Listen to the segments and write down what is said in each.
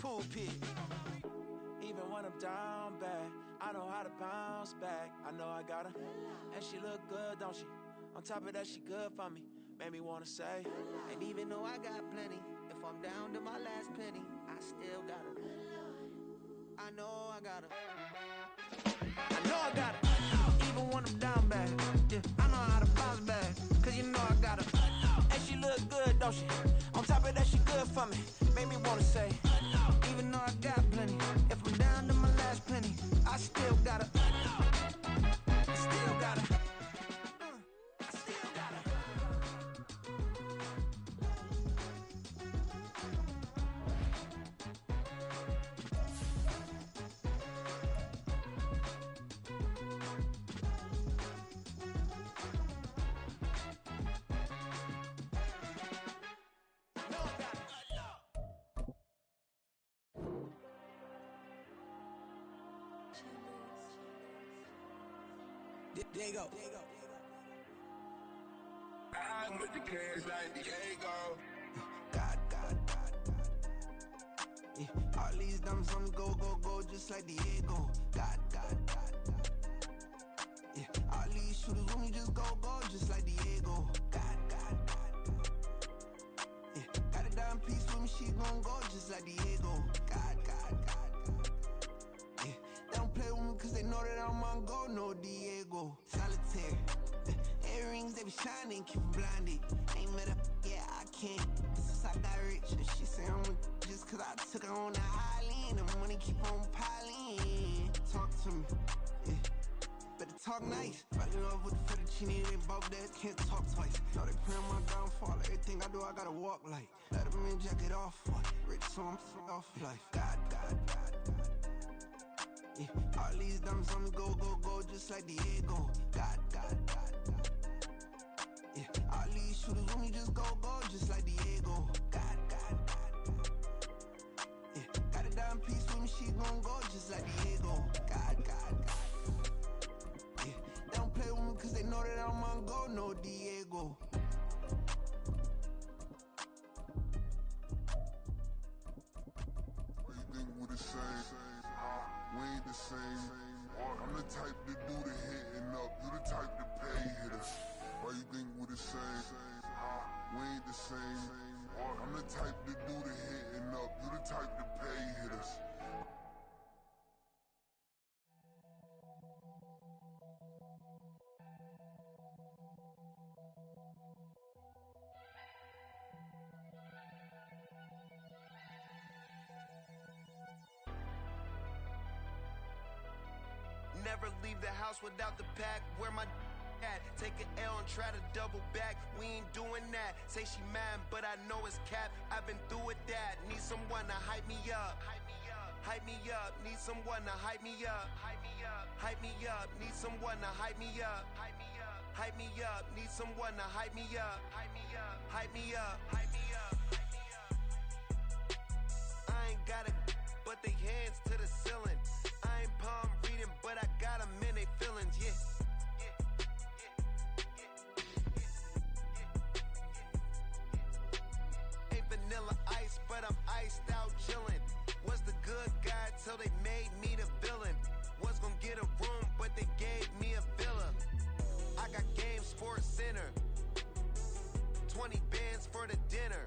pulpit. Even when I'm down bad, I know how to bounce back. I know I got her, and she look good, don't she? On top of that, she good for me. Made me wanna say, and even though I got plenty, if I'm down to my last penny, I still got her. I know I got her. I know I got her. Even when I'm down bad, yeah, I know how to bounce back. Cause you know I got her, and she look good, don't she? On top of that, she good for me. Made me wanna say, even though I got plenty, if I'm down to my last penny, I still got her. I still got her. I still got her. There you go. I'm with the cash like Diego. God. Yeah, all these diamonds on me go, just like Diego. God. Yeah, all these shooters on me just go, just like Diego. God. Yeah, got a dime piece with me, she gon' go just like Diego. God. Yeah, they don't play with me cause they know that I'm on go, no Diego. Solitaire. Earrings, they be shining, keep them blinded. Ain't met up, yeah, I can't. Since I got rich, and she say I'm just cause I took her on the island. The money keep on piling. Talk to me, yeah. Better talk nice. Fall in love with the fettuccine, they both that can't talk twice. Know they praying my downfall. Everything I do, I gotta walk like. Let them in, jacket off. Rich, so I'm off life. God. Yeah, all these diamonds on me go, just like Diego. God. Yeah, all these shooters on me just go, just like Diego. God. Yeah, got a dime piece with me, she gon' go just like Diego. God. Yeah, they don't play with me cause they know that I'm on go, no Diego. What you think we the same? We ain't the same. I'm the type to do the hitting up. You the type to pay hitters. Why you think we the same? We ain't the same. I'm the type to do the hitting up. You the type to pay hitters. Never leave the house without the pack. Where my at? Take an L and try to double back. We ain't doing that. Say she mad, but I know it's cap. I've been through with that. Need someone to hype me up. Hype me up. Need someone to hype me up. Hype me up. Need someone to hype me up. Hype me up. Need someone to hype me up. Hype me up. Hype me up. I ain't got it, but they hands to the ceiling. I ain't palm reading, but I got them in they feelings, yeah. Ain't vanilla ice, but I'm iced out chillin'. Was the good guy till they made me the villain. Was gonna get a room, but they gave me a villa. I got game Sports Center. 20 bands for the dinner.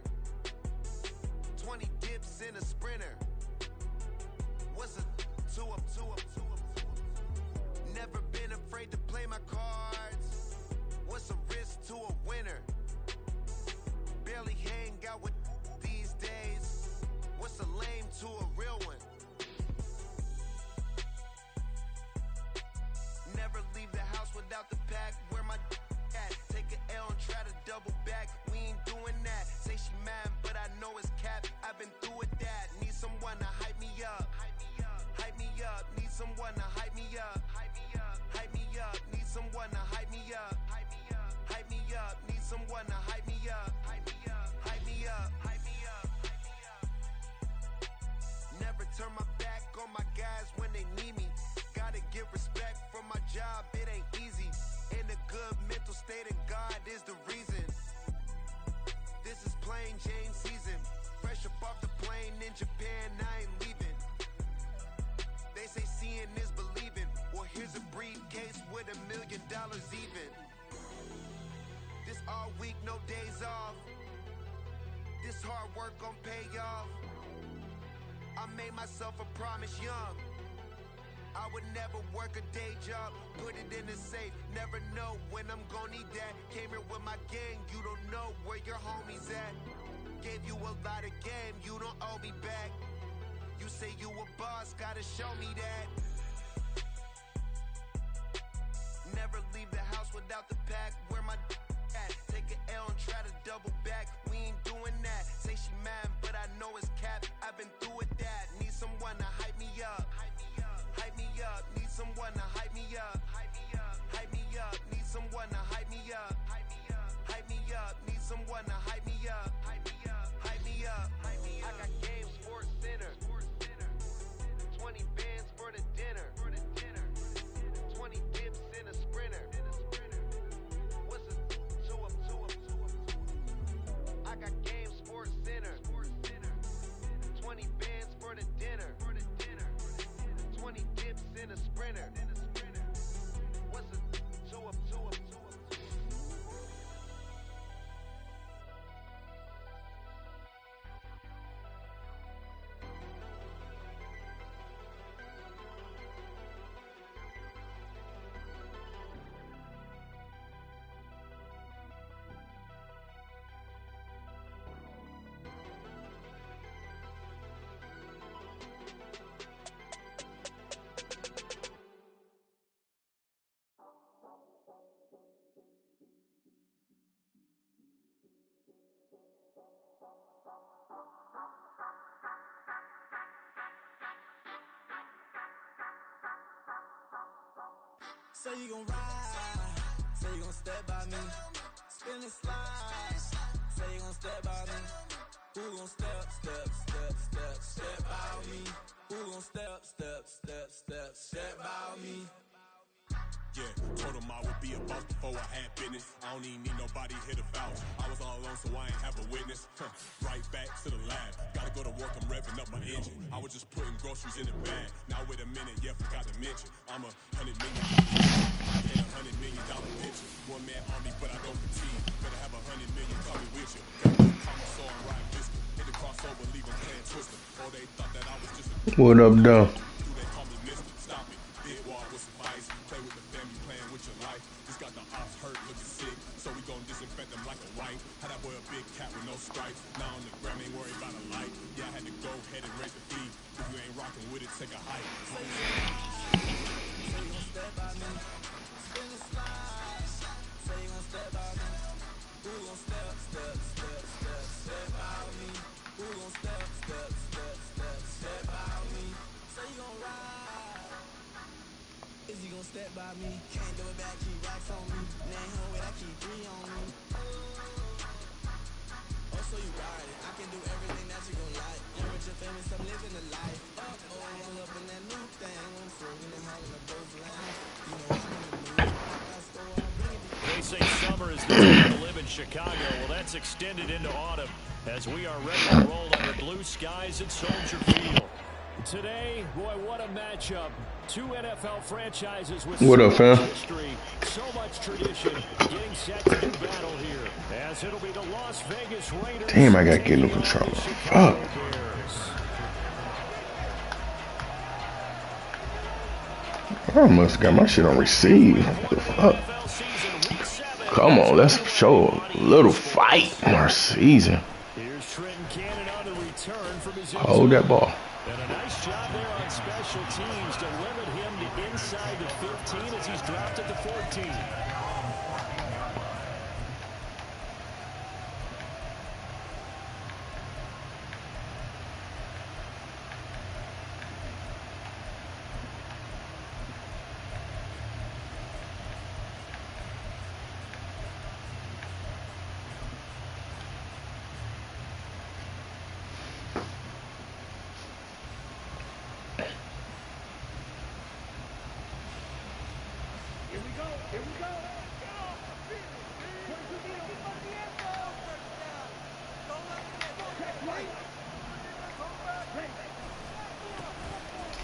20 dips in a sprinter. What's a two up? Never been afraid to play my cards. What's a risk to a winner? Barely hang out with these days. What's a lame to a real one? Never leave the house without the pack. Where my at? Take an L and try to double back. We ain't doing that. Say she mad, but I know it's cap. I've been through with that. Need someone to hype me up. Hype me up. Need someone to hype me up. Hype me up. Need someone to hype me up. Hype me up. Need someone to hype me up. Hype me up. Never turn my back on my guys when they need me. Gotta give respect for my job, it ain't easy. In a good mental state and God is the reason. This is plain Jane season. Fresh up off the plane in Japan, I ain't hard work gon' pay off. I made myself a promise young. I would never work a day job, put it in the safe, never know when I'm gon' need that. Came here with my gang, you don't know where your homies at. Gave you a lot of game, you don't owe me back. You say you a boss, gotta show me that. Never leave the house without the pack, where my at. Take an L and try to double back, we ain't doing that. Say she mad, but I know it's cap, I've been through with that. Need someone to hype me up. Hype me up, need someone to hype me up. Hype me up, need someone to hype me up. Hype me up, need someone to hype me up. Hype me up. I got game, Sports Center. 20 bands for the dinner. 20 dips in a sprinter. What's a two up? I got game, Sports Center. 20 bands for the dinner. 20 dips in a sprinter. What's a two up? Say you gon' ride, say you gon' step by me, spin and slide, say you gon' step by me. Who gon' step by me? Who gon' step by me? Yeah, told him I would be a boss before I had business. I don't even need nobody here to vouch. I was all alone, so I ain't have a witness. Right back to the lab. Gotta go to work, I'm revving up my engine. I was just putting groceries in the bag. Now wait a minute, yeah, forgot to mention. I'm $100 million in $100 million picture. One man army, but I don't fatigue. Better have $100 million coming with you. Got the common saw and ride biscuit. Hit the crossover, leave them playing twister. Or they thought that I was just a What up, though? They call me Mister. Stop it. Big wall with some ice. Play with the family, playing with your life. Just got the ops hurt, looking sick. So we gon' disinfect them like a wipe. Had that boy a big cat with no stripes. Now on the gram, ain't worried about a light. Yeah, I had to go ahead and raise the fee. If you ain't rocking with it, take a hike. Say you gon' step by me, spin and slide. Say you gon' step by me. Who gon' step by me? Who gon' step by me? Say you gon' ride. Is you gon' step by me? Can't do it back, keep racks on me. Name home with I keep 3 on me. Oh, so you ride it. I can do everything that you gon' like. You're rich and famous, I'm living the life. I'm up in that new thing. I'm serving them all in the both lanes. You know I'm in the mood. I store, I'm bringing the They say summer is the time to live in Chicago. Well, that's extended into autumn as we are ready to roll under blue skies at Soldier Field. Today, boy, what a matchup. Two NFL franchises with What so up, fam? much history, so much tradition, getting set to do battle here. As it'll be the Las Vegas Raiders. Damn, I gotta get no control. Fuck. I must have got my shit on receive. What the fuck? Come on, let's show a little fight in our season. Hold that ball. And a nice job there on special teams to limit him to inside the 15 as he's dropped at the 14.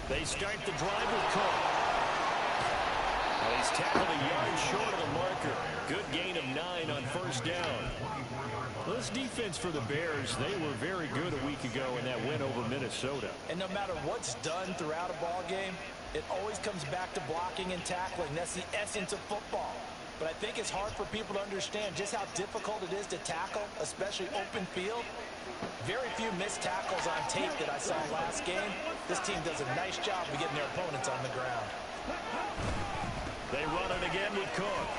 They start the drive with Cook. And he's tackled a yard short of the marker. Good gain of 9 on first down. Well, this defense for the Bears, they were very good a week ago in that win over Minnesota. And no matter what's done throughout a ball game, it always comes back to blocking and tackling. That's the essence of football. But I think it's hard for people to understand just how difficult it is to tackle, especially open field. Very few missed tackles on tape that I saw last game. This team does a nice job of getting their opponents on the ground. They run it again with Cook.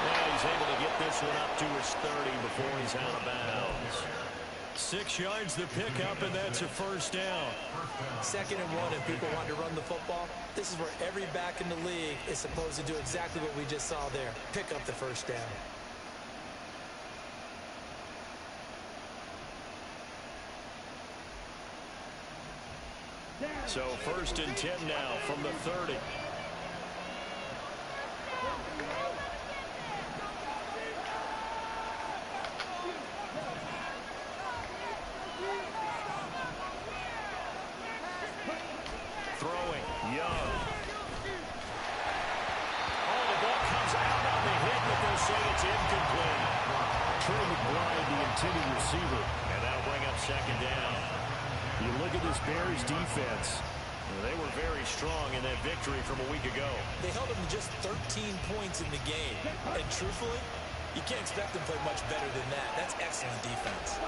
And he's able to get this one up to his 30 before he's out of bounds. 6 yards the pickup, and that's a first down. 2nd and 1, and people want to run the football. This is where every back in the league is supposed to do exactly what we just saw there. Pick up the first down. So 1st and 10 now from the 30. Throwing, Young. Oh, the ball comes out on the hit, but they'll say it's incomplete. Trey McBride, the intended receiver, and that'll bring up 2nd down. You look at this Bears defense, they were very strong in that victory from a week ago. They held them to just 13 points in the game. And truthfully, you can't expect them to play much better than that. That's excellent defense.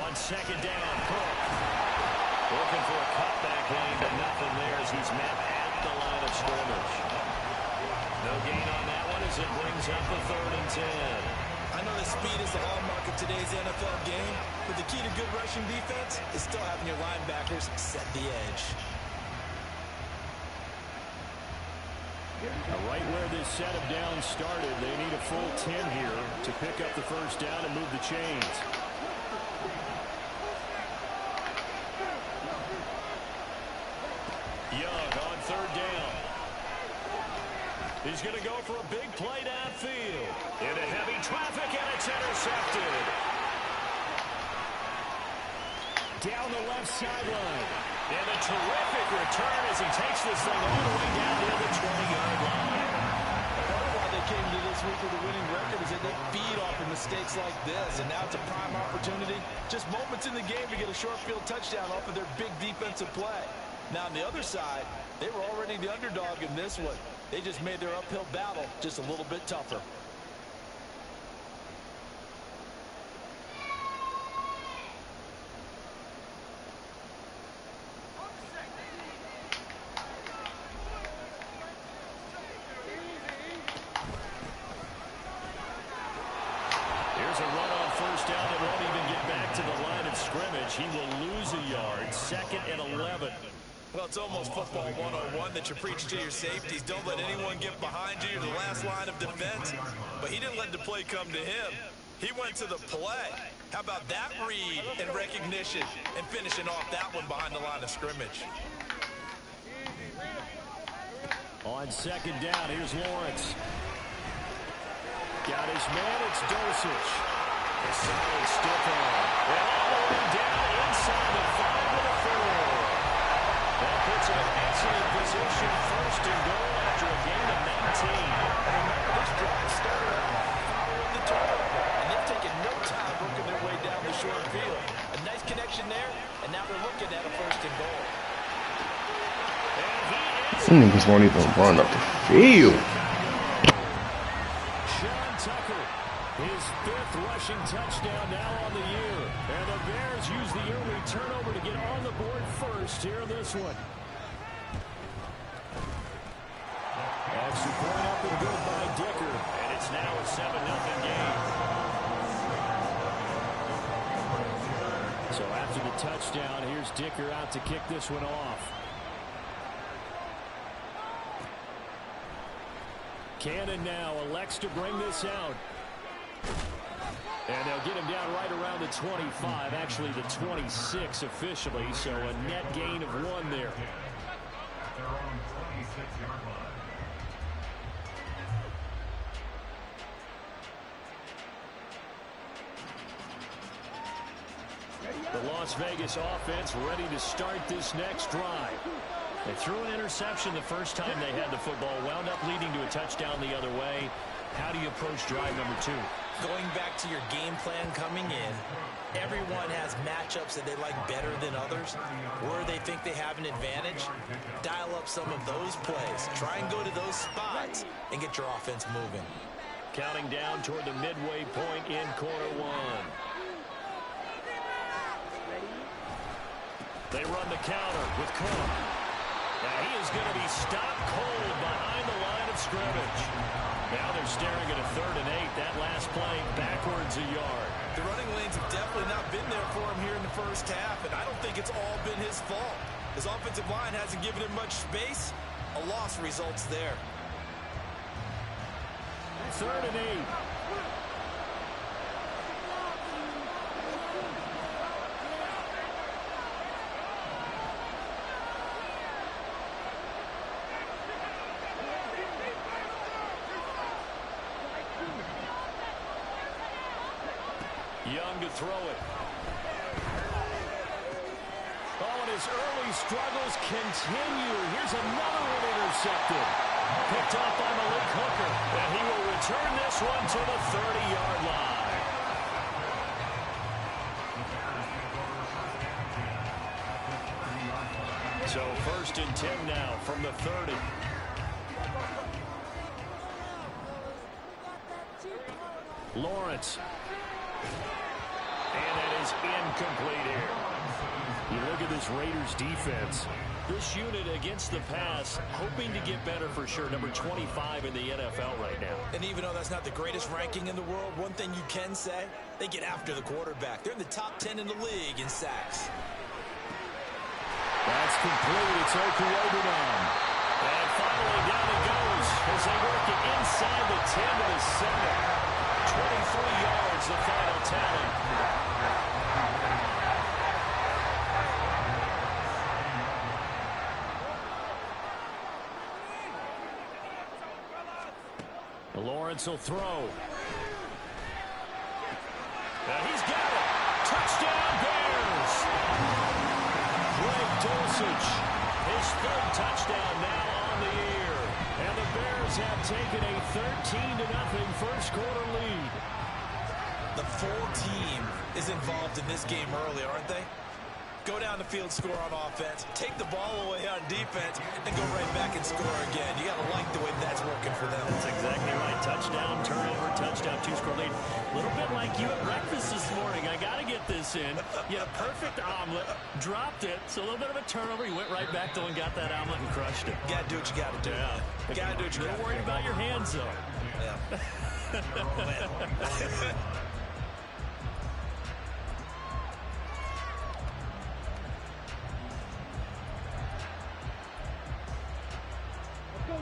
On 2nd down, Cook. Looking for a cutback lane, but nothing there as he's met at the line of scrimmage. No gain on that one as it brings up the 3rd and 10. I know that speed is the hallmark of today's NFL game, but the key to good rushing defense is still having your linebackers set the edge. Now, right where this set of downs started, they need a full 10 here to pick up the first down and move the chains. Young on 3rd down. He's going to go for a big play downfield. Into heavy traffic, and it's intercepted. Down the left sideline. And a terrific return as he takes this thing all the way down to the 20-yard line. Part of why they came to this week with a winning record is that they feed off of mistakes like this, and now it's a prime opportunity. Just moments in the game to get a short field touchdown off of their big defensive play. Now, on the other side, they were already the underdog in this one. They just made their uphill battle just a little bit tougher. Here's a run on 1st down that won't even get back to the line of scrimmage. He will lose a yard. 2nd and 11. Well, it's almost football 101 that you preach to your safeties. Don't let anyone get behind you. You're the last line of defense. But he didn't let the play come to him. He went to the play. How about that read and recognition and finishing off that one behind the line of scrimmage? On 2nd down, here's Lawrence. Got his man, it's Dosich. A solid stiff arm. And all the way down inside the 5 with a 4. That puts him in excellent position, 1st and goal after a gain of 19. Remember, this drive started following the turnover, and they've taken no time working their way down the short field. A nice connection there, and now they're looking at a 1st and goal. Some niggas won't even run up the field. Sean Tucker, his 5th rushing touchdown now on the year. And the Bears use the early turnover to get on the board first here in this one. Extra point up and good by Dicker. And it's now a 7-0 game. So after the touchdown, here's Dicker out to kick this one off. Cannon now elects to bring this out. And they'll get him down right around the 25, actually the 26 officially, so a net gain of 1 there. The Las Vegas offense ready to start this next drive. They threw an interception the first time they had the football, wound up leading to a touchdown the other way. How do you approach drive number 2? Going back to your game plan coming in, everyone has matchups that they like better than others. Where they think they have an advantage, dial up some of those plays. Try and go to those spots and get your offense moving. Counting down toward the midway point in quarter 1. They run the counter with Cook. Now he is going to be stopped cold behind the line of scrimmage. Now they're staring at a 3rd and 8. That last play backwards a yard. The running lanes have definitely not been there for him here in the first half, and I don't think it's all been his fault. His offensive line hasn't given him much space. A loss results there. 3rd and 8. Young to throw it. Oh, and his early struggles continue. Here's another one intercepted. Picked off by Malik Hooker. And he will return this one to the 30-yard line. So 1st and 10 now from the 30. Lawrence. And that is incomplete here. You look at this Raiders defense. This unit against the pass, hoping to get better for sure. Number 25 in the NFL right now. And even though that's not the greatest ranking in the world, one thing you can say, they get after the quarterback. They're in the top 10 in the league in sacks. That's complete. It's Okuobunom. And finally down it goes as they work it inside the 10 to the 7. 23 yards, the final tally. Lawrence will throw. Now he's got it. Touchdown, Bears. Greg Dulcich, his 3rd touchdown now on the year. And the Bears have taken a 13-0 first quarter lead. The full team is involved in this game early, aren't they? Go down the field, score on offense, take the ball away on defense, and go right back and score again. You got to like the way that's working for them. That's exactly right. Touchdown, turnover, touchdown, 2-score lead. A little bit like you at breakfast this morning. I got to get this in. You had a perfect omelet, dropped it, so a little bit of a turnover. You went right back though and got that omelet and crushed it. Got to do what you got to do. Yeah. Got to do what you got to do. Don't worry about your hands, though. Yeah.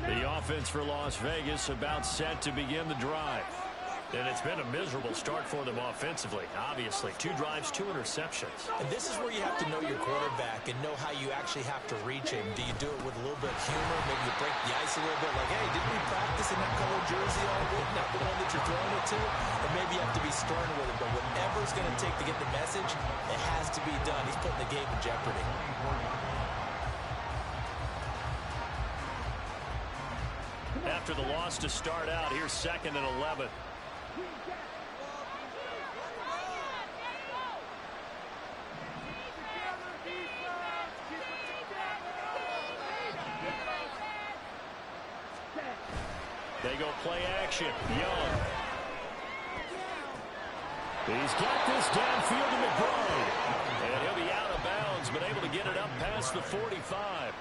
The offense for Las Vegas about set to begin the drive. And it's been a miserable start for them offensively. Obviously, 2 drives, 2 interceptions. And this is where you have to know your quarterback and know how you actually have to reach him. Do you do it with a little bit of humor? Maybe you break the ice a little bit like, hey, didn't we practice in that colored jersey all week? Not the one that you're throwing it to? Or maybe you have to be stern with it. But whatever it's going to take to get the message, it has to be done. He's putting the game in jeopardy. After the loss to start out, here's 2nd and 11. They go play action. Young. He's got this downfield to McBride. And he'll be out of bounds, but able to get it up past the 45.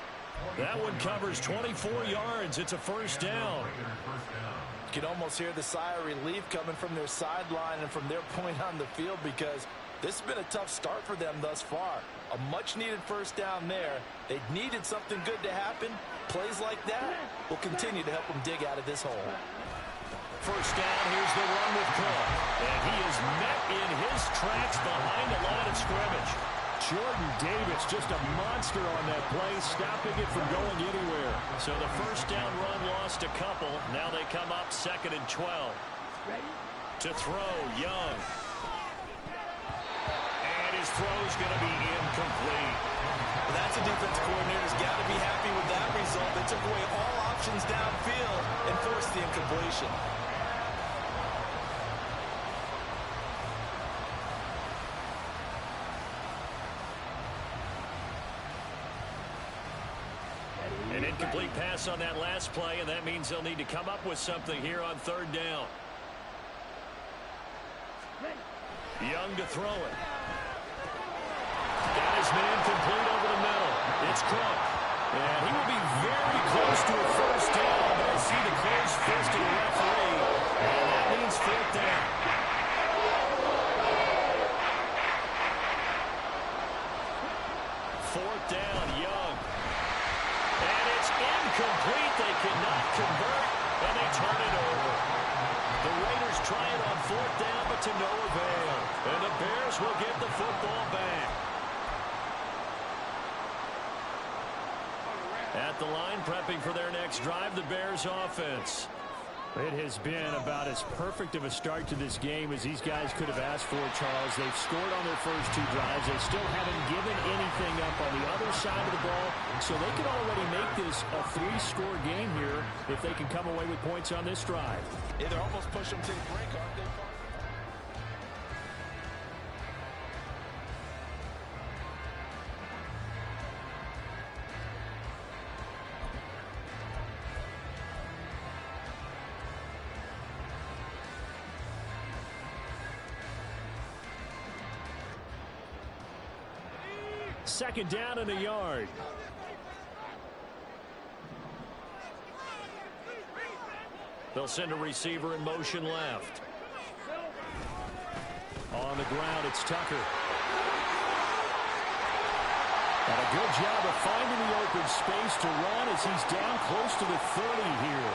That one covers 24 yards. It's a 1st down. You can almost hear the sigh of relief coming from their sideline and from their point on the field because this has been a tough start for them thus far. A much-needed 1st down there. They needed something good to happen. Plays like that will continue to help them dig out of this hole. 1st down, here's the run with Cook. And he is met in his tracks behind the line of scrimmage. Jordan Davis, just a monster on that play, stopping it from going anywhere. So the 1st down run lost a couple. Now they come up 2nd and 12. To throw, Young. And his throw's going to be incomplete. Well, that's a defense coordinator's got to be happy with that result. They took away all options downfield and forced the incompletion. An incomplete pass on that last play, and that means they'll need to come up with something here on third down. Young to throw it. Got his man complete over the middle. It's Crump. And he will be very close to a first down, but I see the closed fist of the referee, and that means fourth down. Fourth down, Young. And it's incomplete. They cannot convert, and they turn it over. The Raiders try it on fourth down, but to no avail. And the Bears will get the football back. At the line, prepping for their next drive, the Bears offense. It has been about as perfect of a start to this game as these guys could have asked for, Charles. They've scored on their first two drives. They still haven't given anything up on the other side of the ball, so they can already make this a three-score game here if they can come away with points on this drive. Yeah, they're almost pushing them to the brink, aren't they? Second down and a yard. They'll send a receiver in motion left. On the ground, it's Tucker. And a good job of finding the open space to run as he's down close to the 30 here.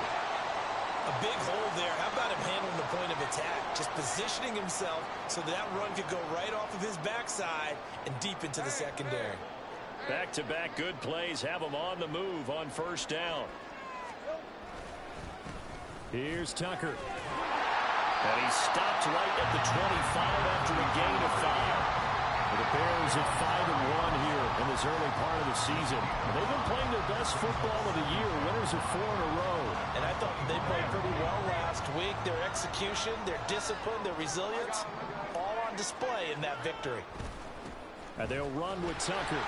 A big hole there. How about him handling the point of attack? Just positioning himself so that run could go right off of his backside and deep into the secondary. Back-to-back good plays have him on the move on first down. Here's Tucker. And he stopped right at the 25 after a gain of 5. The Bears at 5-1 here in this early part of the season. They've been playing their best football of the year, winners of 4 in a row. And I thought they played pretty well last week. Their execution, their discipline, their resilience, all on display in that victory. And they'll run with Tucker.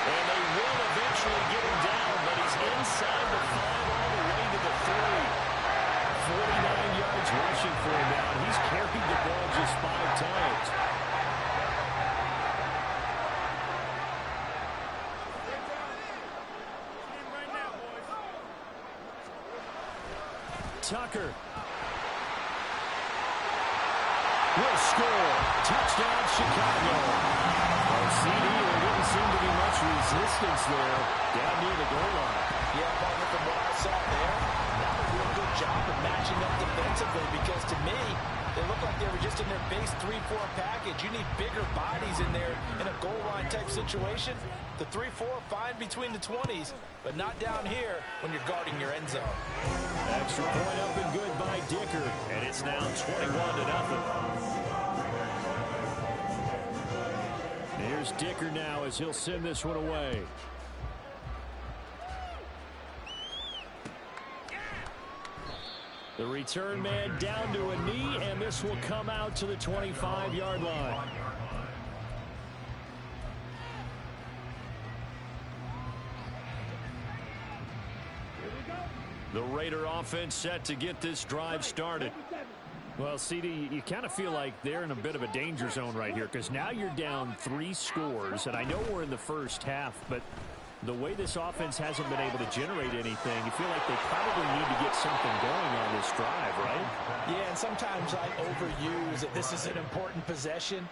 And they will eventually get him down, but he's inside the 5 all the way to the 3. 49 yards rushing for him now. He's carried the ball just 5 times. Tucker will score. Touchdown, Chicago. CD, there didn't seem to be much resistance there down near the goal line. Yeah, partner, from what I saw there, not a real good job of matching up defensively because to me, they look like they were just in their base 3-4 package. You need bigger bodies in there in a goal line type situation. The 3-4 fine between the 20s, but not down here when you're guarding your end zone. Extra point up and good by Dicker, and it's now 21-0. Here's Dicker now as he'll send this one away. The return man down to a knee, and this will come out to the 25-yard line. The Raider offense set to get this drive started. Well, CD, you kind of feel like they're in a bit of a danger zone right here because now you're down 3 scores, and I know we're in the first half, but the way this offense hasn't been able to generate anything, you feel like they probably need to get something going on this drive, right? Yeah, and sometimes I overuse it. This is an important possession,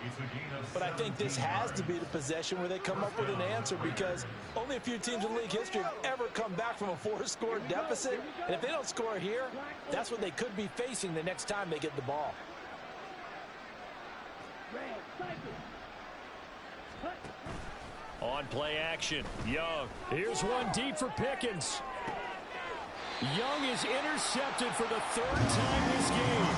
but I think this has to be the possession where they come up with an answer because only a few teams in league history have ever come back from a 4-score deficit, and if they don't score here, that's what they could be facing the next time they get the ball. On play action, Young. Here's one deep for Pickens. Young is intercepted for the 3rd time this game.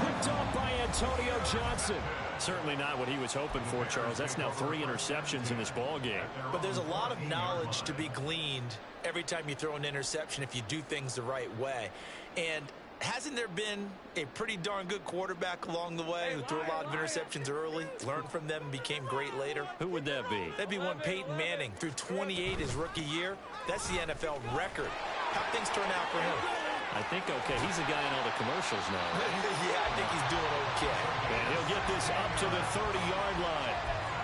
Picked off by Antonio Johnson. Certainly not what he was hoping for, Charles. That's now 3 interceptions in this ball game. But there's a lot of knowledge to be gleaned every time you throw an interception if you do things the right way. And hasn't there been a pretty darn good quarterback along the way who threw a lot of interceptions early, learned from them, and became great later? Who would that be? That'd be one Peyton Manning. Threw 28 his rookie year. That's the NFL record. How'd things turn out for him? I think okay. He's a guy in all the commercials now. Right? Yeah, I think he's doing okay. And he'll get this up to the 30-yard line.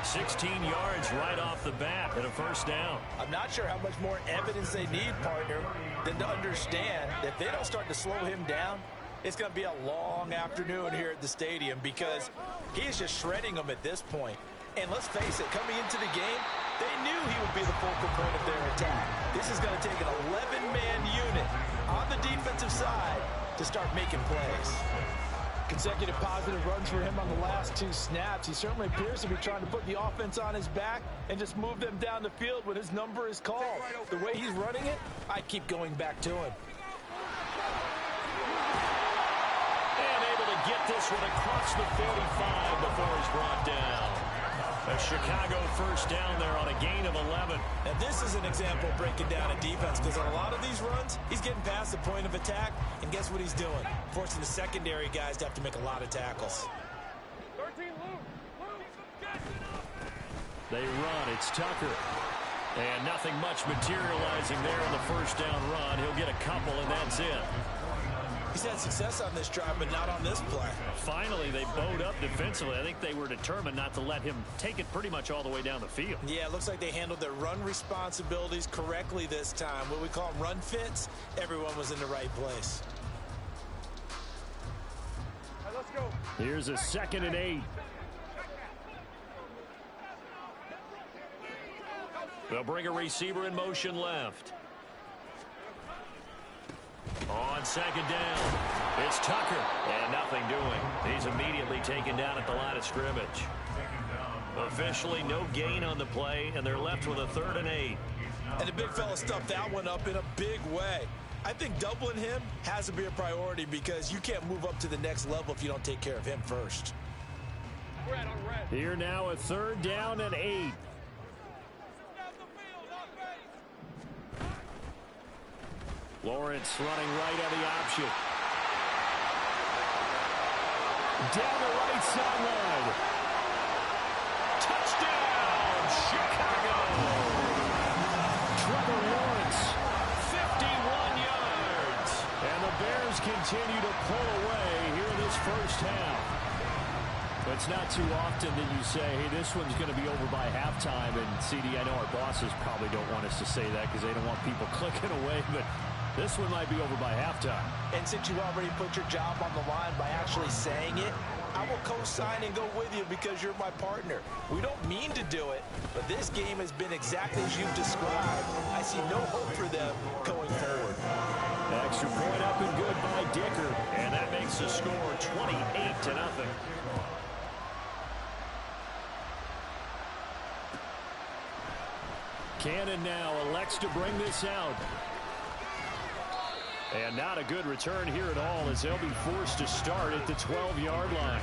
16 yards right off the bat and a first down. I'm not sure how much more evidence they need, partner, than to understand that if they don't start to slow him down, it's going to be a long afternoon here at the stadium because he is just shredding them at this point. And let's face it, coming into the game, they knew he would be the focal point of their attack. This is going to take an 11-man unit on the defensive side to start making plays. Consecutive positive runs for him on the last 2 snaps. He certainly appears to be trying to put the offense on his back and just move them down the field when his number is called. The way he's running it, I keep going back to him. And able to get this one across the 45 before he's brought down. A Chicago first down there on a gain of 11. And this is an example of breaking down a defense because on a lot of these runs, he's getting past the point of attack, and guess what he's doing? Forcing the secondary guys to have to make a lot of tackles. They run. It's Tucker. And nothing much materializing there in the first down run. He'll get a couple, and that's it. He's had success on this drive, but not on this play. Finally, they bowed up defensively. I think they were determined not to let him take it pretty much all the way down the field. Yeah, it looks like they handled their run responsibilities correctly this time. What we call them run fits, everyone was in the right place. Right, let's go. Here's a 2nd and 8. They'll bring a receiver in motion left. On 2nd down, it's Tucker, and nothing doing. He's immediately taken down at the line of scrimmage. Officially, no gain on the play, and they're left with a 3rd and 8. And the big fella stuffed that one up in a big way. I think doubling him has to be a priority because you can't move up to the next level if you don't take care of him first. Here now, a 3rd down and 8. Lawrence running right on the option. Down the right sideline. Touchdown, Chicago. Trevor Lawrence, 51 yards. And the Bears continue to pull away here in this first half. But it's not too often that you say, hey, this one's going to be over by halftime. And, CD, I know our bosses probably don't want us to say that because they don't want people clicking away, but this one might be over by halftime. And since you already put your job on the line by actually saying it, I will co-sign and go with you because you're my partner. We don't mean to do it, but this game has been exactly as you've described. I see no hope for them going forward. Extra point up and good by Dicker, and that makes the score 28-0. Cannon now elects to bring this out. And not a good return here at all as they'll be forced to start at the 12-yard line.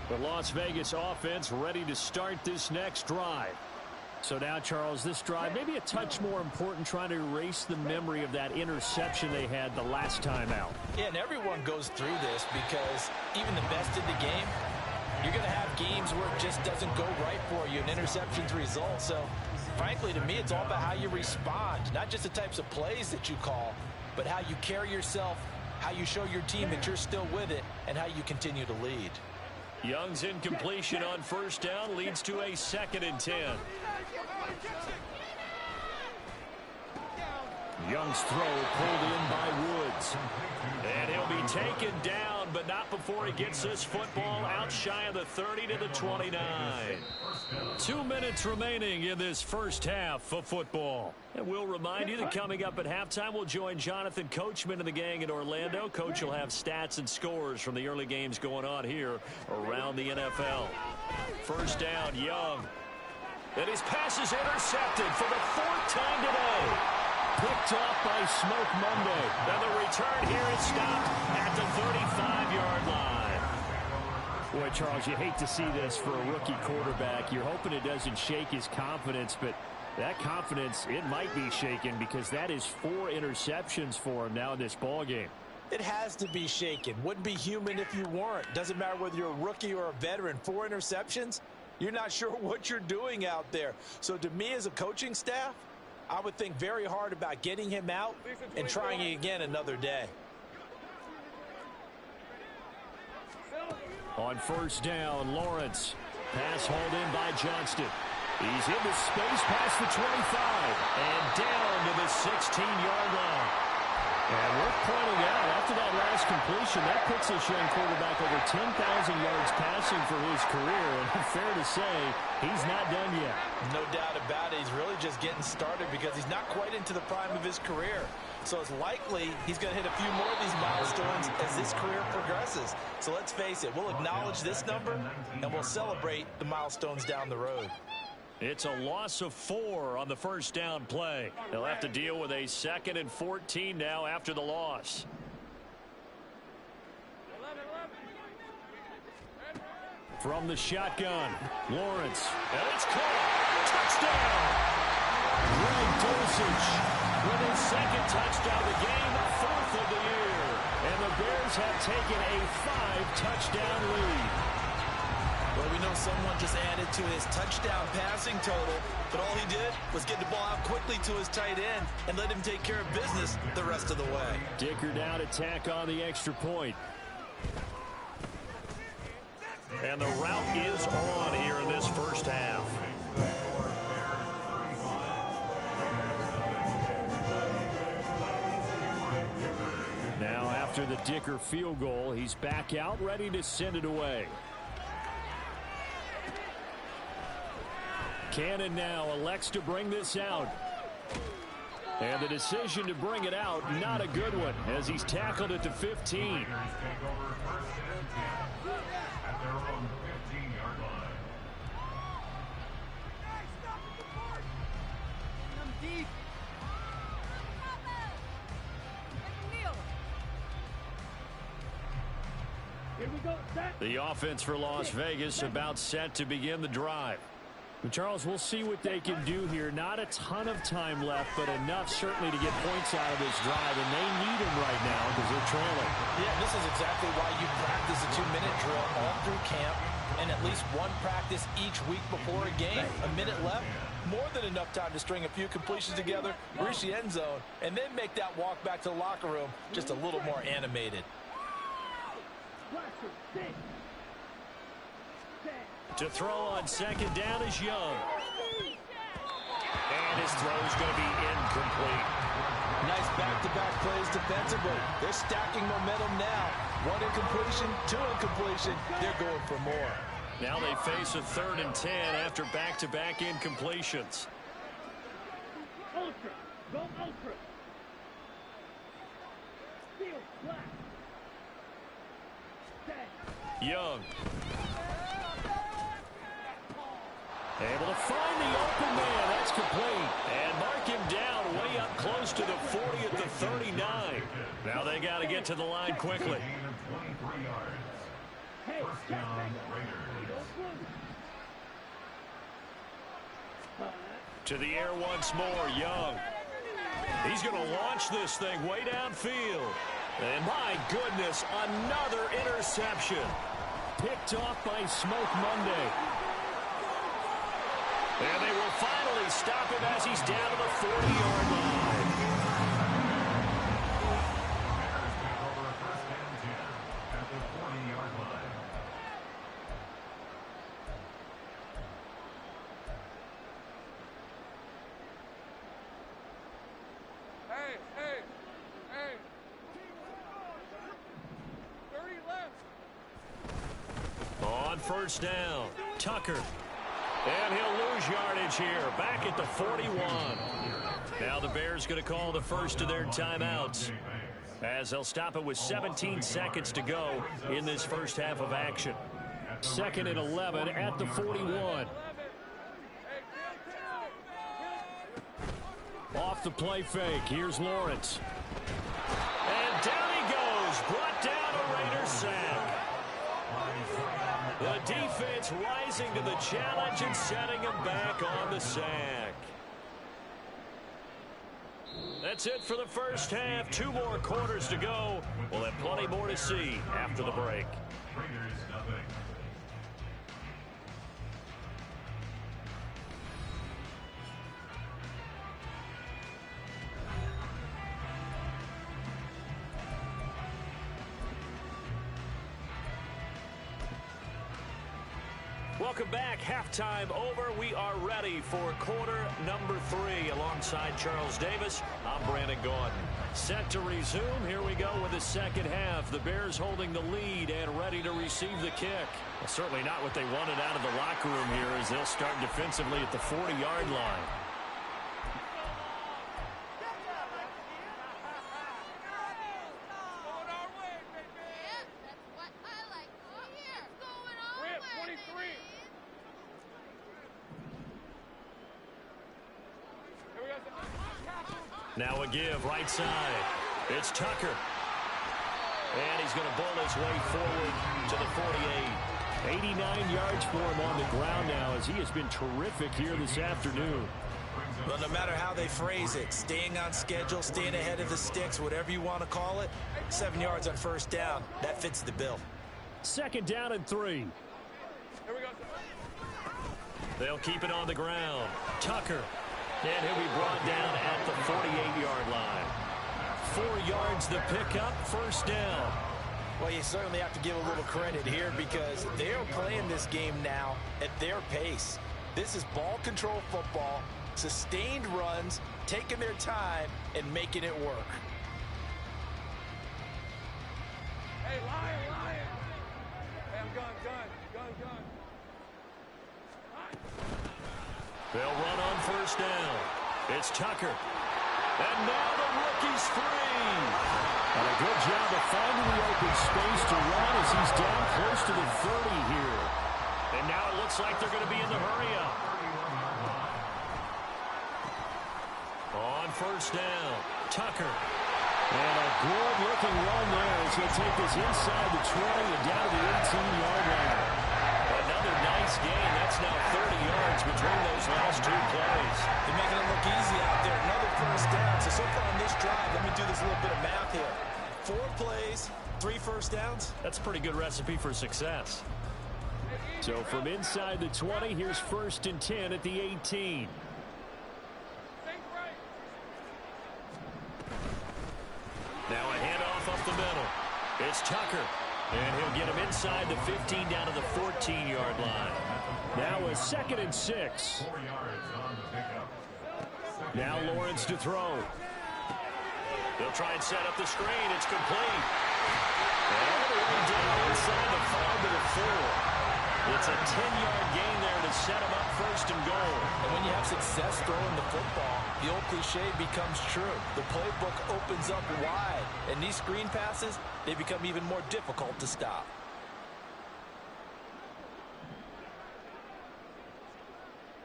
The Las Vegas offense ready to start this next drive. So now, Charles, this drive maybe a touch more important, trying to erase the memory of that interception they had the last time out. Yeah, and everyone goes through this because even the best in the game, you're going to have games where it just doesn't go right for you, and interceptions result. So, frankly, to me, it's all about how you respond, not just the types of plays that you call, but how you carry yourself, how you show your team that you're still with it, and how you continue to lead. Young's incompletion on first down leads to a 2nd and 10. Young's throw pulled in by Woods. yards. And he'll be taken down, but not before he gets this football out shy of the 30 to the 29. 2 minutes remaining in this first half of football. And we'll remind you that coming up at halftime, we'll join Jonathan Coachman and the gang in Orlando. Coach will have stats and scores from the early games going on here around the NFL. First down, Young. And his pass is intercepted for the 4th time today. Picked off by Smoke Monday. And the return here is stopped at the 35-yard line. Boy, Charles, you hate to see this for a rookie quarterback. You're hoping it doesn't shake his confidence, but that confidence, it might be shaken because that is 4 interceptions for him now in this ball game. It has to be shaken. Wouldn't be human if you weren't. Doesn't matter whether you're a rookie or a veteran. 4 interceptions, you're not sure what you're doing out there. So to me as a coaching staff, I would think very hard about getting him out and trying it again another day. On first down, Lawrence. Pass hauled in by Johnston. He's into space past the 25 and down to the 16-yard line. And worth pointing out, after that last completion, that puts this young quarterback over 10,000 yards passing for his career. And fair to say, he's not done yet. No doubt about it. He's really just getting started because he's not quite into the prime of his career. So it's likely he's going to hit a few more of these milestones as this career progresses. So let's face it, we'll acknowledge this number and we'll celebrate the milestones down the road. It's a loss of 4 on the first down play. They'll have to deal with a 2nd and 14 now after the loss. From the shotgun, Lawrence. And it's caught. Touchdown! Greg Dulcich With his 2nd touchdown of the game, 4th of the year. And the Bears have taken a 5-touchdown lead. Well, we know someone just added to his touchdown passing total, but all he did was get the ball out quickly to his tight end and let him take care of business the rest of the way. Dicker down to tack on the extra point. And the route is on here in this first half. Now after the Dicker field goal, he's back out ready to send it away. Cannon now elects to bring this out. And the decision to bring it out, not a good one, as he's tackled at the 15. The offense for Las Vegas about set to begin the drive. Charles, we'll see what they can do here. Not a ton of time left, but enough certainly to get points out of this drive, and they need them right now because they're trailing. Yeah, this is exactly why you practice a 2-minute drill all through camp and at least one practice each week before a game. A minute left, more than enough time to string a few completions together, reach the end zone, and then make that walk back to the locker room just a little more animated. To throw on second down is Young. And his throw is going to be incomplete. Nice back-to-back plays defensively. They're stacking momentum now. 1 incompletion, 2 incompletion. They're going for more. Now they face a 3rd and 10 after back-to-back incompletions. Ultra. Go ultra. Field flat. Young. Able to find the open man. That's complete. And mark him down way up close to the 40 at the 39. Now they got to get to the line quickly. To the air once more, Young. He's going to launch this thing way downfield. And my goodness, another interception. Picked off by Smoke Monday. And they will finally stop him as he's down to the 40-yard line. first down. Tucker. And he'll lose yardage here. Back at the 41. Now the Bears going to call the first of their timeouts, as they'll stop it with 17 seconds to go in this first half of action. 2nd and 11 at the 41. Off the play fake. Here's Lawrence. And down he goes. Brought down a Raiders sack. The defense rising to the challenge and setting him back on the sack. That's it for the first half. 2 more quarters to go. We'll have plenty more to see after the break. Welcome back. Halftime over. We are ready for quarter number 3. Alongside Charles Davis, I'm Brandon Gaudin. Set to resume. Here we go with the second half. The Bears holding the lead and ready to receive the kick. Well, certainly not what they wanted out of the locker room here, as they'll start defensively at the 40-yard line. Now a give, right side. It's Tucker. And he's going to bowl his way forward to the 48. 89 yards for him on the ground now, as he has been terrific here this afternoon. Well, no matter how they phrase it, staying on schedule, staying ahead of the sticks, whatever you want to call it, 7 yards on first down, that fits the bill. 2nd down and 3. Here we go. They'll keep it on the ground. Tucker. And he'll be brought down at the 48-yard line. 4 yards the pickup, first down. Well, you certainly have to give a little credit here, because they're playing this game now at their pace. This is ball control football, sustained runs, taking their time, and making it work. Hey, Lion! Hey, I'm gun. They'll run on first down. It's Tucker. And now the rookie's free. And a good job of finding the open space to run as he's down close to the 30 here. And now it looks like they're going to be in the hurry-up. On first down, Tucker. And a good-looking run there as he'll take this inside the 20 and down to the 18-yard line. Another nice gain. That's now 30 yards between those last 2 plays. They're making it look easy out there. Another first down. So far on this drive, let me do this little bit of math here. 4 plays, 3 first downs. That's a pretty good recipe for success. So from inside the 20, here's 1st and 10 at the 18. Now a handoff up the middle. It's Tucker. And he'll get him inside the 15 down to the 14-yard line. Now a 2nd and 6. Now Lawrence to throw. They'll try and set up the screen. It's complete. And all the way down inside the 5 to the 4. It's a 10-yard gain there to set him up 1st and goal. And when you have success throwing the football, the old cliche becomes true. The playbook opens up wide, and these screen passes, they become even more difficult to stop.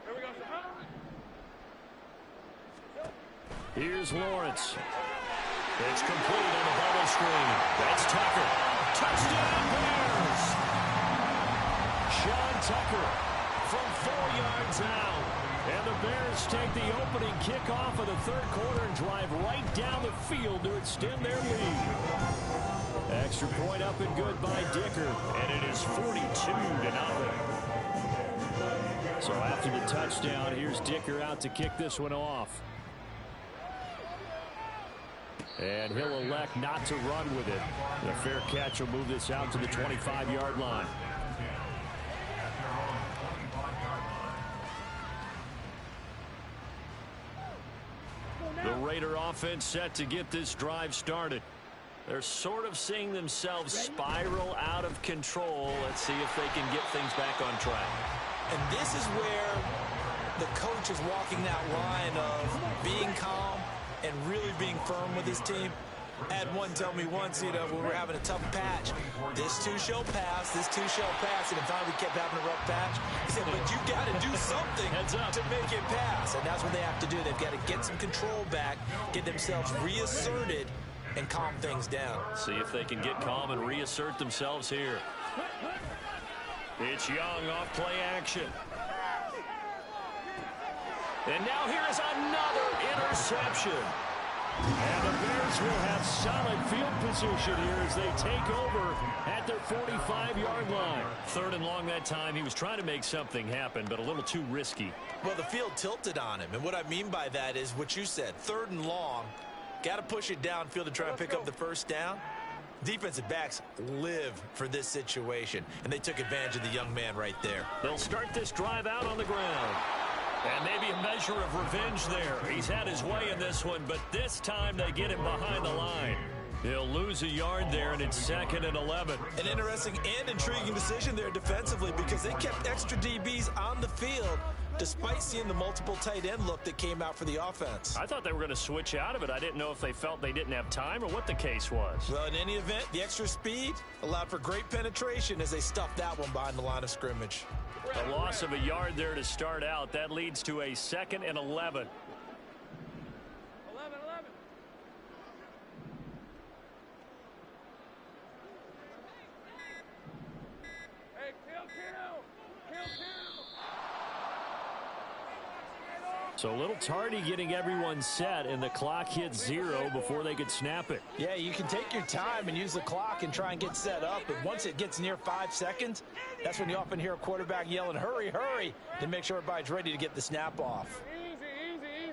Here we go. Here's Lawrence. It's complete on the bubble screen. That's Tucker. Touchdown Bears! Sean Tucker from 4 yards out. And the Bears take the opening kickoff of the 3rd quarter and drive right down the field to extend their lead. Extra point up and good by Dicker. And it is 42-0. So after the touchdown, here's Dicker out to kick this one off. And he'll elect not to run with it. And a fair catch will move this out to the 25-yard line. The Raider offense set to get this drive started. They're sort of seeing themselves spiral out of control. Let's see if they can get things back on track. And this is where the coach is walking that line of being calm and really being firm with his team. I had one tell me once, when we were having a tough patch, this too shall pass, this too shall pass, and finally we kept having a rough patch. He said, but you got to do something to make it pass, and that's what they have to do. They've got to get some control back, get themselves reasserted, and calm things down. See if they can get calm and reassert themselves here. It's Young off play action. And now here is another interception. And the Bears will have solid field position here as they take over at their 45-yard line. 3rd and long that time. He was trying to make something happen, but a little too risky. Well, the field tilted on him, and what I mean by that is what you said, 3rd and long. Got to push it downfield to try and pick up the first down. Defensive backs live for this situation, and they took advantage of the young man right there. They'll start this drive out on the ground. And maybe a measure of revenge there. He's had his way in this one, but this time they get him behind the line. He'll lose a yard there, and it's 2nd and 11. An interesting and intriguing decision there defensively because they kept extra DBs on the field despite seeing the multiple tight end look that came out for the offense. I thought they were going to switch out of it. I didn't know if they felt they didn't have time or what the case was. Well, in any event, the extra speed allowed for great penetration as they stuffed that one behind the line of scrimmage. A loss of a yard there to start out. That leads to a 2nd and 11. 11. Hey, kill. So a little tardy getting everyone set, and the clock hit 0 before they could snap it. Yeah, you can take your time and use the clock and try and get set up, but once it gets near 5 seconds, that's when you often hear a quarterback yelling, hurry, hurry, to make sure everybody's ready to get the snap off. Easy.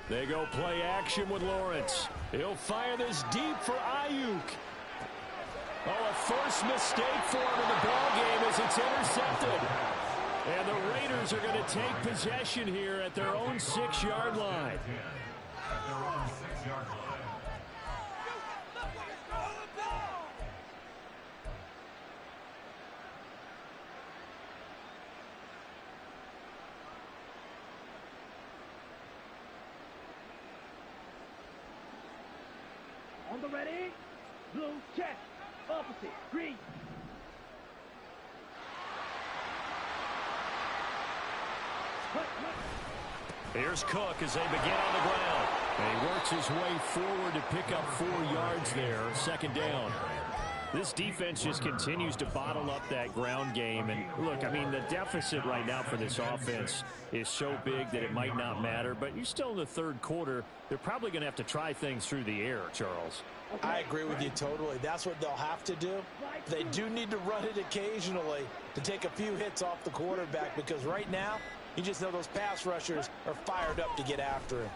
They go play action with Lawrence. He'll fire this deep for Ayuk. Oh, a forced mistake for him in the ball game as it's intercepted. And the Raiders are going to take possession here at their own 6-yard line. On the ready, blue check, opposite, green. Here's Cook as they begin on the ground. And he works his way forward to pick up 4 yards there. 2nd down. This defense just continues to bottle up that ground game. And look, I mean, the deficit right now for this offense is so big that it might not matter. But you're still in the 3rd quarter. They're probably going to have to try things through the air, Charles. I agree with you totally. That's what they'll have to do. They do need to run it occasionally to take a few hits off the quarterback because right now, you just know those pass rushers are fired up to get after him.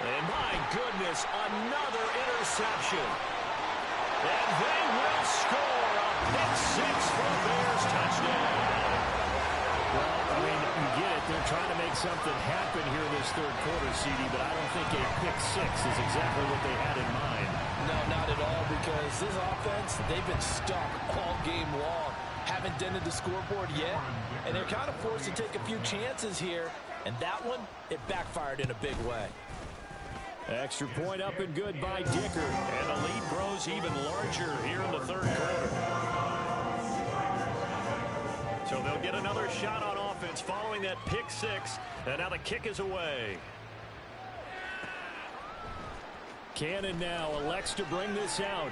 And my goodness, another interception. And they will score a pick-6 for a Bears touchdown. Well, I mean, you get it. They're trying to make something happen here in this 3rd quarter, CD, but I don't think a pick-6 is exactly what they had in mind. No, not at all, because this offense, they've been stuck all game long. Haven't dented the scoreboard yet, and they're kind of forced to take a few chances here, and that one, it backfired in a big way. Extra point up and good by Dicker, and the lead grows even larger here in the 3rd quarter. So they'll get another shot on offense following that pick-6, and now the kick is away. Cannon now elects to bring this out.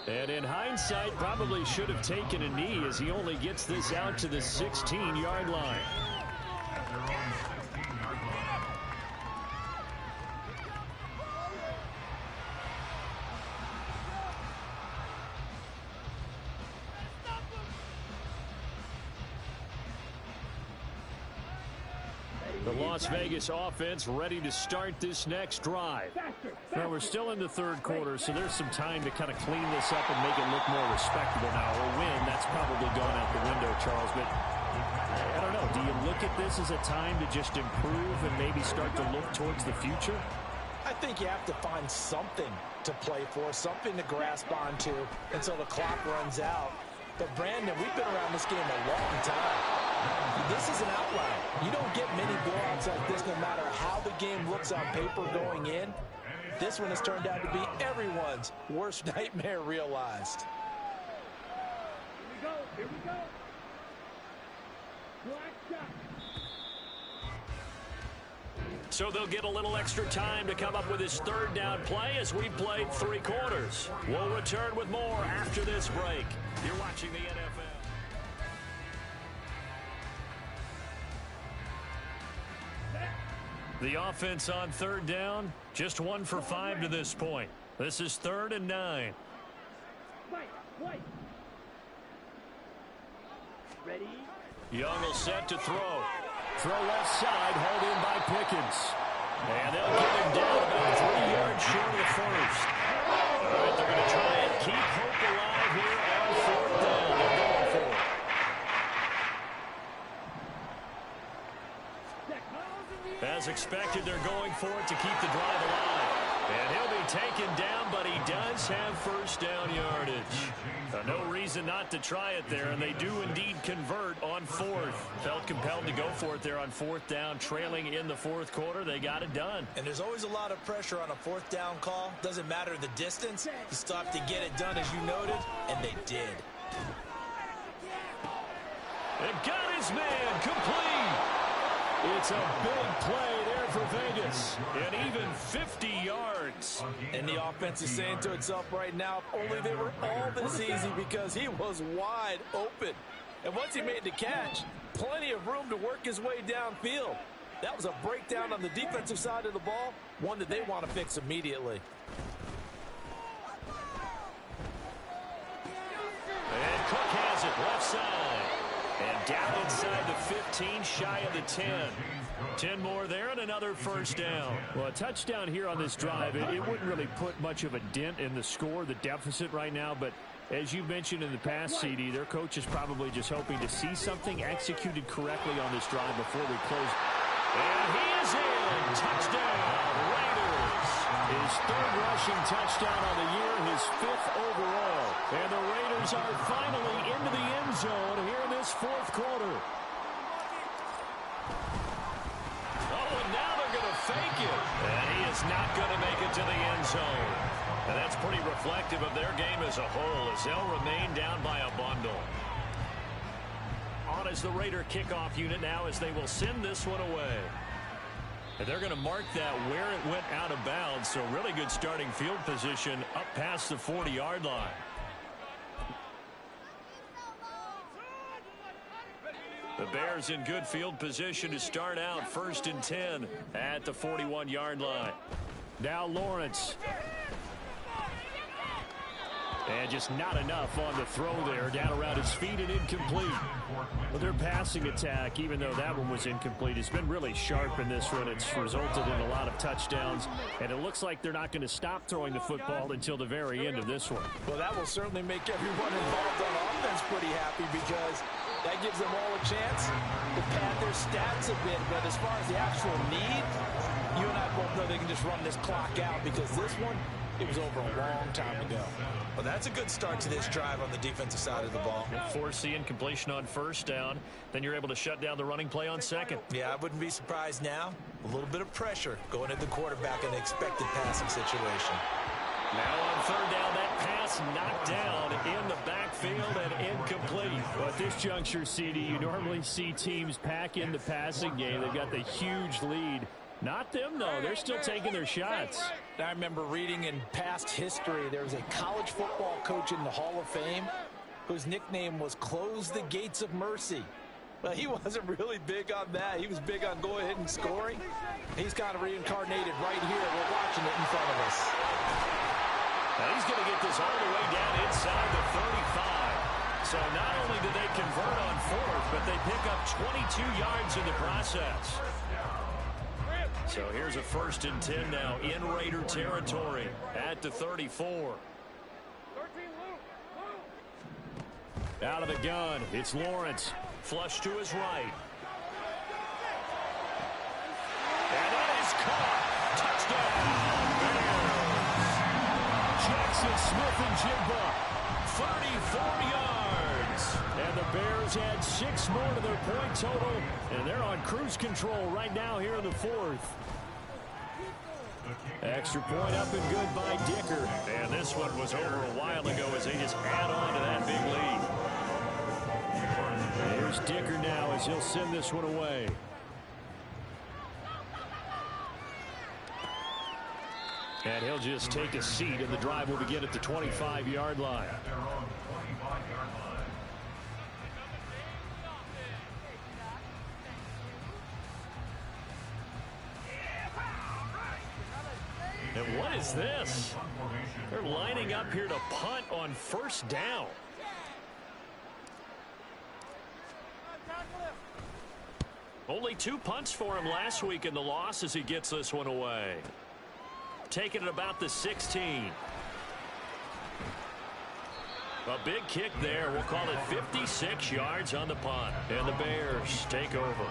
And in hindsight, probably should have taken a knee as he only gets this out to the 16-yard line. The Las Vegas offense ready to start this next drive. Now, we're still in the 3rd quarter, so there's some time to kind of clean this up and make it look more respectable now. A win, that's probably gone out the window, Charles. But I don't know. Do you look at this as a time to just improve and maybe start to look towards the future? I think you have to find something to play for, something to grasp onto until the clock runs out. But, Brandon, we've been around this game a long time. This is an outlier. You don't get many blowouts like this no matter how the game looks on paper going in. This one has turned out to be everyone's worst nightmare realized. Here we go. Black shot. So they'll get a little extra time to come up with his third down play as we've played 3 quarters. We'll return with more after this break. You're watching the NFL. The offense on third down, just 1 for 5 to this point. This is 3rd and 9. Wait. Ready? Young will set to throw. Throw left side, hauled in by Pickens. And they'll get him down about 3 yards short of the first. All right, they're going to try and keep hope alive here on 4th down. They're going for it. As expected, they're going for it to keep the drive alive. And he'll be taken down, but he does have 1st down yardage. No reason not to try it there, and they do indeed convert on 4th. Felt compelled to go for it there on 4th down, trailing in the 4th quarter. They got it done. And there's always a lot of pressure on a 4th down call. Doesn't matter the distance. You still have to get it done, as you noted, and they did. And got his man complete. It's a big play there for Vegas, and even 50 yards. And the offense is saying to itself right now, if only they were all this easy, because he was wide open. And once he made the catch, plenty of room to work his way downfield. That was a breakdown on the defensive side of the ball, one that they want to fix immediately. And Cook has it left side. And down inside the 15, shy of the 10. 10 more there and another 1st down. Well, a touchdown here on this drive, it wouldn't really put much of a dent in the score, the deficit right now. But as you mentioned in the past, CD, their coach is probably just hoping to see something executed correctly on this drive before we close. And he is in. Touchdown, Raiders. His 3rd rushing touchdown on the year, his 5th overall. And the Raiders are finally into the end zone here in this 4th quarter. Oh, and now they're going to fake it. And he is not going to make it to the end zone. And that's pretty reflective of their game as a whole, as they'll remain down by a bundle. On as the Raider kickoff unit now, as they will send this one away. And they're going to mark that where it went out of bounds, so really good starting field position up past the 40-yard line. The Bears in good field position to start out 1st and 10 at the 41-yard line. Now Lawrence. And just not enough on the throw there, down around his feet and incomplete. But their passing attack, even though that one was incomplete, has been really sharp in this one. It's resulted in a lot of touchdowns, and it looks like they're not going to stop throwing the football until the very end of this one. Well, that will certainly make everyone involved on offense pretty happy, because that gives them all a chance to pad their stats a bit. But as far as the actual need, you and I both know they can just run this clock out, because this one, it was over a long time ago. Well, that's a good start to this drive on the defensive side of the ball. Force the incompletion on 1st down. Then you're able to shut down the running play on 2nd. Yeah, I wouldn't be surprised now. A little bit of pressure going at the quarterback in an expected passing situation. Now on 3rd down, that pass knocked down in the backfield and incomplete. Well, at this juncture, CD, you normally see teams pack in the passing game. They've got the huge lead. Not them, though. They're still taking their shots. I remember reading in past history, there was a college football coach in the Hall of Fame whose nickname was Close the Gates of Mercy. Well, he wasn't really big on that. He was big on go ahead and scoring. He's kind of reincarnated right here. We're watching it in front of us. Now he's going to get this all the way down inside the 35. So not only did they convert on 4th, but they pick up 22 yards in the process. So here's a 1st and 10 now in Raider territory at the 34. Out of the gun, it's Lawrence. Flush to his right. takes it. Smith and Jigba. 34 yards. And the Bears add 6 more to their point total. And they're on cruise control right now here in the fourth. Extra point up and good by Dicker. And this one was over a while ago as they just add on to that big lead. Here's Dicker now as he'll send this one away. And he'll just take a seat, and the drive will begin at the 25-yard line. And what is this? They're lining up here to punt on first down. Only 2 punts for him last week in the loss as he gets this one away. Taking it about the 16. A big kick there. We'll call it 56 yards on the punt. And the Bears take over.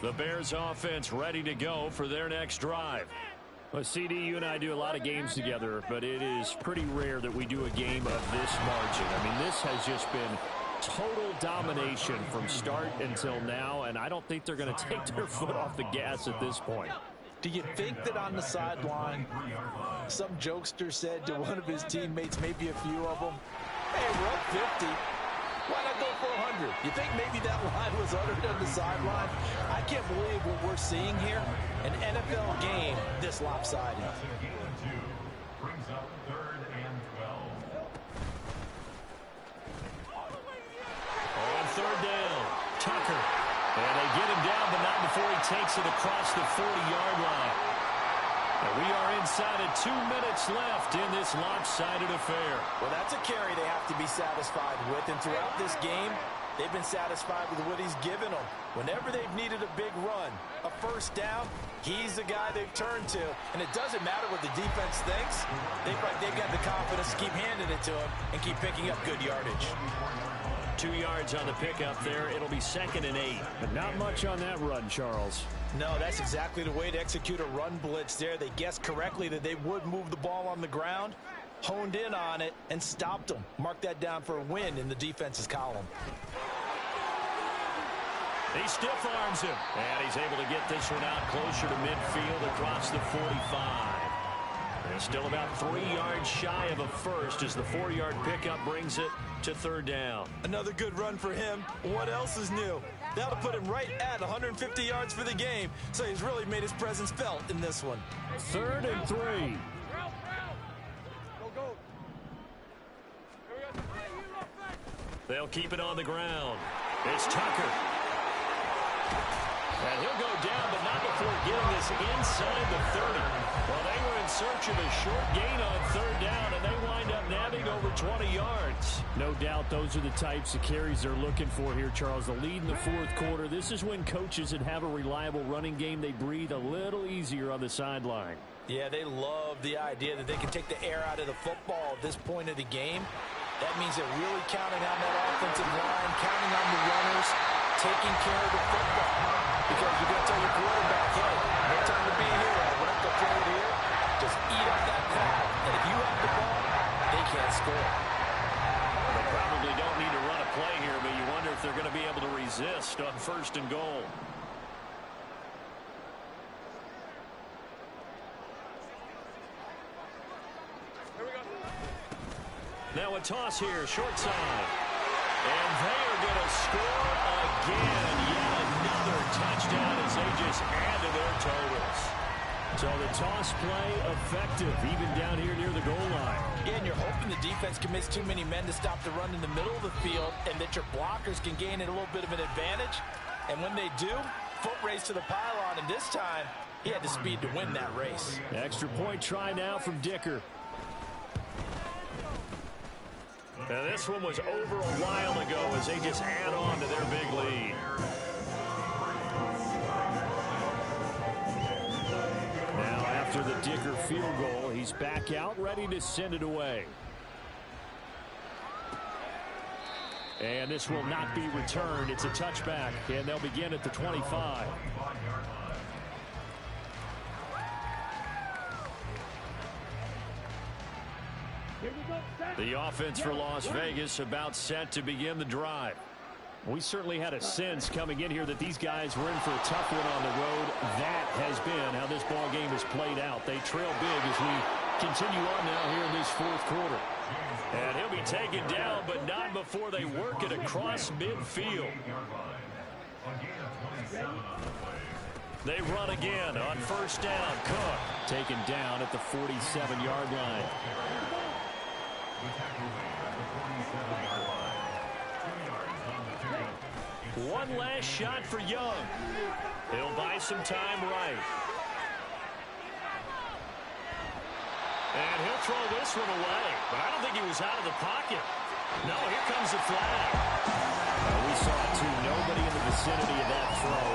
The Bears offense ready to go for their next drive. Well, CD, you and I do a lot of games together, but it is pretty rare that we do a game of this margin. I mean, this has just been total domination from start until now, and I don't think they're going to take their foot off the gas at this point. Do you think that on the sideline, some jokester said to one of his teammates, maybe a few of them, hey, we're up 50. Why not go for 100? You think maybe that line was uttered on the sideline? I can't believe what we're seeing here. An NFL game this lopsided. Brings up 3rd and 12. On 3rd down, Tucker. And they get him down, but not before he takes it across the 40-yard line. And we are inside of 2 minutes left in this lopsided affair. Well, that's a carry they have to be satisfied with. And throughout this game, they've been satisfied with what he's given them. Whenever they've needed a big run, a first down, he's the guy they've turned to. And it doesn't matter what the defense thinks. They've got the confidence to keep handing it to him and keep picking up good yardage. 2 yards on the pickup there. It'll be 2nd and 8. But not much on that run, Charles. No, that's exactly the way to execute a run blitz there. They guessed correctly that they would move the ball on the ground, honed in on it, and stopped them. Mark that down for a win in the defense's column. He stiff arms him. And he's able to get this one out closer to midfield across the 45. And still about 3 yards shy of a first as the 4-yard pickup brings it to 3rd down. Another good run for him. What else is new? That'll put him right at 150 yards for the game. So he's really made his presence felt in this one. 3rd and 3. They'll keep it on the ground. It's Tucker. And he'll go down, but not before getting this inside the 30. Well, they were in search of a short gain on 3rd down, and they wind up nabbing over 20 yards. No doubt those are the types of carries they're looking for here, Charles. The lead in the 4th quarter. This is when coaches that have a reliable running game, they breathe a little easier on the sideline. Yeah, they love the idea that they can take the air out of the football at this point of the game. That means they're really counting on that offensive line, counting on the runners, taking care of the football. Because you're going to tell your quarterback, hey, no time to be a hero. We're not going to throw it here. Just eat up that clock. And if you have the ball, they can't score. They probably don't need to run a play here, but you wonder if they're going to be able to resist on 1st and goal. Now a toss here, short side. And they are going to score again. Yet another touchdown as they just add to their totals. So the toss play effective, even down here near the goal line. Again, you're hoping the defense commits too many men to stop the run in the middle of the field and that your blockers can gain a little bit of an advantage. And when they do, foot race to the pylon. And this time, he had the speed to win that race. Extra point try now from Dicker. Now this one was over a while ago as they just add on to their big lead. Now after the Dicker field goal, he's back out ready to send it away. And this will not be returned. It's a touchback, and they'll begin at the 25. The offense for Las Vegas about set to begin the drive. We certainly had a sense coming in here that these guys were in for a tough one on the road. That has been how this ball game has played out. They trail big as we continue on now here in this fourth quarter. And he'll be taken down, but not before they work it across midfield. They run again on first down. Cook taken down at the 47-yard line. One last shot for Young. He'll buy some time right. And he'll throw this one away. But I don't think he was out of the pocket. No, here comes the flag. We saw it too. Nobody in the vicinity of that throw.